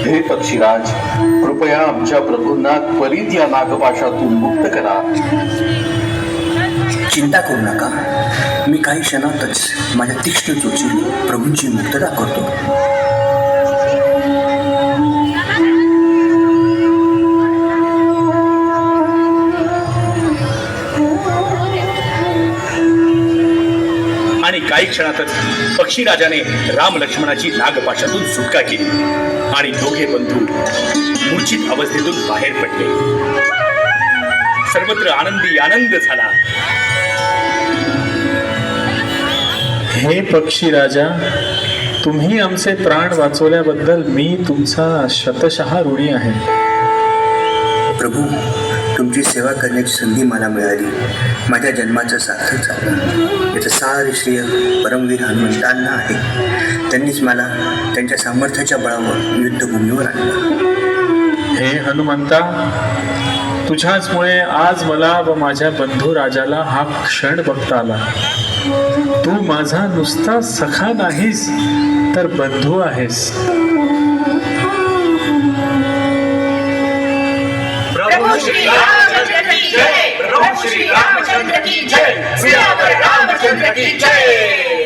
हे पक्षीराज, कृपया आमच्या प्रभूंना त्वरित या नागपाशातून मुक्त करा. चिंता करू नका. मी काही क्षणातच माझ्या तीक्ष्ण चोचीने प्रभूंची मुक्तता करतो. आणि काही क्षणातच पक्षीराजाने राम लक्ष्मणाची नागपाशातून सुटका केली आणि दोघे बंधू मूर्छित अवस्थेतून बाहेर पडले. सर्वत्र आनंदी आनंद झाला. हे पक्षी राजा, तुम्ही आमचे प्राण वाचवल्याबद्दल मी तुमचा शतशः ऋणी आहे. प्रभू, तुमची सेवा करण्याची संधी मला मिळाली. माझ्या जन्माचं सार्थक झालं. याचं सारे श्रेय परमवीर हनुमंतांना आहे. त्यांनीच मला त्यांच्या सामर्थ्याच्या बळावर युद्धभूमीवर आणलं. हे हनुमंता, तुझ्याचमुळे आज मला व माझ्या बंधू राजाला हा क्षण बघता आला. तू माझा नुसता सखा नाहीस तर बंधू आहेस. प्रभु श्री रामचंद्र की जय. प्रभु श्री रामचंद्र की जय. सियावर रामचंद्र की जय.